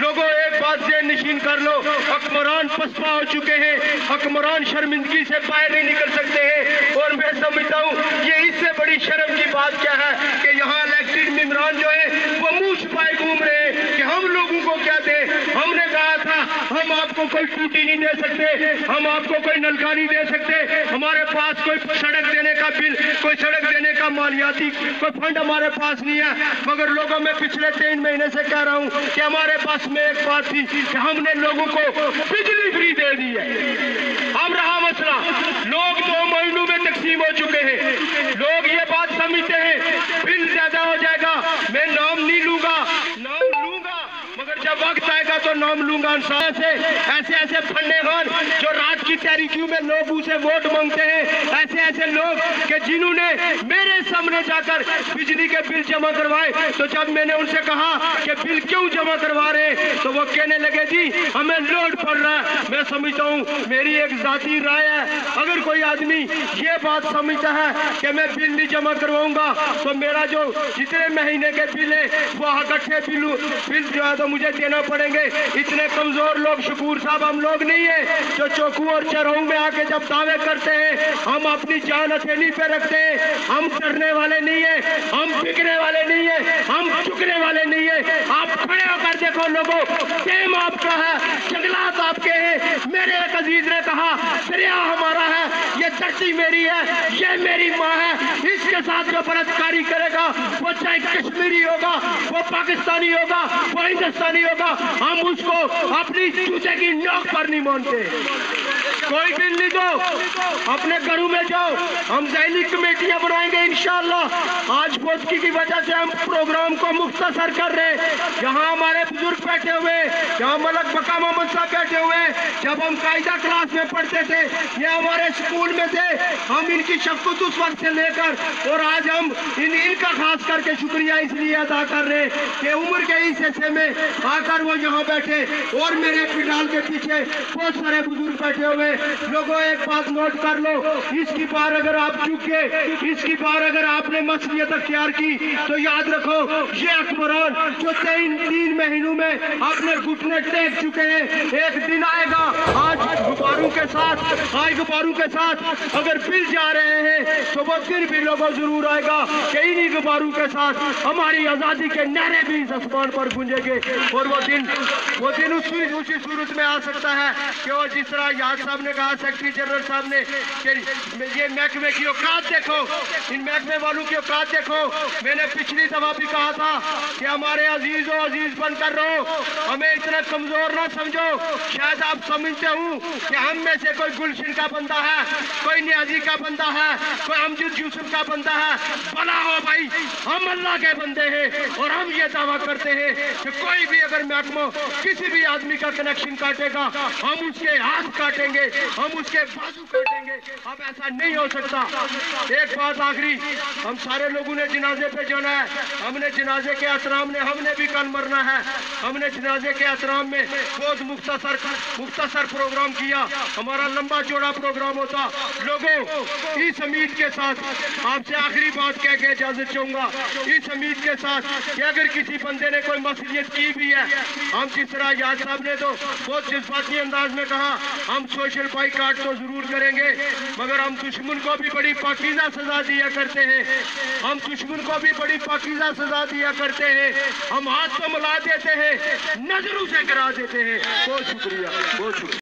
लोगों एक बात से नशीन कर लो, हुक्मरान पसपा हो चुके हैं, हुक्मरान शर्मिंदगी से बाहर नहीं निकल सकते हैं। और मैं समझता हूँ ये इससे बड़ी शर्म की बात क्या है कि यहाँ इलेक्टेड मेंबरान जो है वो मुंह छुपाए घूम रहे हैं कि हम लोगों को क्या दे। हमने कहा था हम आपको कोई टूटी नहीं दे सकते, हम आपको कोई नलका नहीं दे सकते, हमारे पास कोई सड़क देने का बिल, कोई सड़क देने का मालियाती कोई फंड हमारे पास नहीं है। मगर लोगों में पिछले 3 महीने से कह रहा हूँ कि हमारे पास में एक बात थी कि हमने लोगों को बिजली फ्री दे दी है। अब रहा मसला, लोग 2 महीनों में तकसीम हो चुके हैं, लोग ये बात समझते हैं बिल ज्यादा हो जाएगा, मैं नाम नहीं लूंगा, नाम लूंगा मगर जब वक्त आएगा तो नाम लूंगा। ऐसे फंडे खान जो रात की तारीखियों में लोगों से वोट मांगते हैं, ऐसे लोग कि जिन्होंने मेरे सामने जाकर बिजली के बिल जमा करवाए, तो जब मैंने उनसे कहा कि बिल क्यों जमा करवा रहे हैं तो वो कहने लगे जी हमें लोड पड़ रहा है। मैं समझता हूँ मेरी एक जाती राय है, अगर कोई आदमी ये बात समझता है कि मैं बिल नहीं जमा करवाऊंगा तो मेरा जो जितने महीने के बिल है वो इकट्ठे बिल जो है तो मुझे देना पड़ेंगे। इतने कमजोर लोग शकूर साहब हम लोग नहीं है जो चौकू और चरहू में आके जब दावे करते हैं हम अपनी जान हथेली पे रखते हैं। हम डरने वाले नहीं है, हम बिकने वाले नहीं है, हम झुकने वाले नहीं है। आप खड़े होकर देखो लोगों, टेम आपका है, जंगलात आपके हैं। मेरे एक अजीज ने कहा दरिया हमारा है, ये धरती मेरी है, ये मेरी माँ है। इसके साथ जो बलात्कारी करेगा वो चाहे कश्मीरी होगा, वो पाकिस्तानी होगा, वो हिंदुस्तानी होगा, हम उसको अपनी जूते की नोक पर नहीं मानते। कोई बिल नहीं दो, अपने घरों में जाओ, हम दैली कमेटियां बनाएंगे इंशाअल्लाह। आज पौधकी की वजह से हम प्रोग्राम को मुख्तसर कर रहे हैं। यहाँ हमारे बुजुर्ग बैठे हुए, यहाँ मलक बका मोहम्मद साहब बैठे हुए, जब हम कायदा क्लास में पढ़ते थे ये हमारे स्कूल में थे, हम इनकी शफ़क़त उस वक्त से लेकर और आज हम इनका खास करके शुक्रिया इसलिए अदा कर रहे हैं कि उम्र के इस हिस्से में आकर वो यहाँ बैठे और मेरे पिटाल के पीछे बहुत सारे बुजुर्ग बैठे हुए। लोगों एक बात नोट कर लो, इसकी बार अगर आप चुके, इसकी बार अगर आपने मसलियत अख्तियार की तो याद रखो ये हुक्मरान जो 3 महीनों में अपने घुटने टेक चुके हैं, एक दिन आएगा आज गुब्बारों के साथ अगर बिल जा रहे हैं तो वो दिन भी लोगों जरूर आएगा कि इन्हीं गुब्बारों के साथ हमारी आजादी के नारे भी इस आसमान पर गूंजेंगे। और वो दिन उसी सूरत में आ सकता है कि वो जिस तरह याद साहब ने कहा, सेक्रेटरी जनरल साहब ने कि ये महकमे की औकात देखो, इन महकमे वालों की औकात देखो। मैंने पिछली दफा भी कहा था कि हमारे अजीज बनकर रहो, हमें इतना कमजोर ना समझो। शायद आप समझते हो कि हम में से कोई गुलशन का बंदा है, कोई न्याजी का बंदा है, कोई अमजद यूसुफ का बंदा है। भला हो भाई, हम अल्लाह के बंदे हैं और हम ये दावा करते हैं कि कोई भी अगर महकमा किसी भी आदमी का कनेक्शन काटेगा हम उसके हाथ काटेंगे, हम उसके बाजू काटेंगे। अब ऐसा नहीं हो सकता। एक बात आखिरी, हम सारे लोगों ने जनाजे पे जाना है, हमने जनाजे के एहतराम ने हमने भी कल मरना है। हमने जनाजे के एहतराम में बहुत मुख्तसर प्रोग्राम किया, हमारा लंबा चौड़ा प्रोग्राम होता। लोगों इस उम्मीद के साथ आपसे आखिरी बात कह के इजाजत चाहूंगा, इस उम्मीद के साथ कि अगर किसी बंदे ने कोई मसलियत की भी है, हम जिस तरह याद साहब ने तो बहुत जज्बाती अंदाज में कहा हम सोशल बाइकाट तो जरूर करेंगे, मगर हम दुश्मन को भी बड़ी पाकीज़ा सजा दिया करते हैं, हम दुश्मन को भी बड़ी पाकीज़ा सजा दिया करते हैं। हम हाथ तो मिला देते हैं, नजरों से गिरा देते हैं। बहुत शुक्रिया, बहुत शुक्रिया।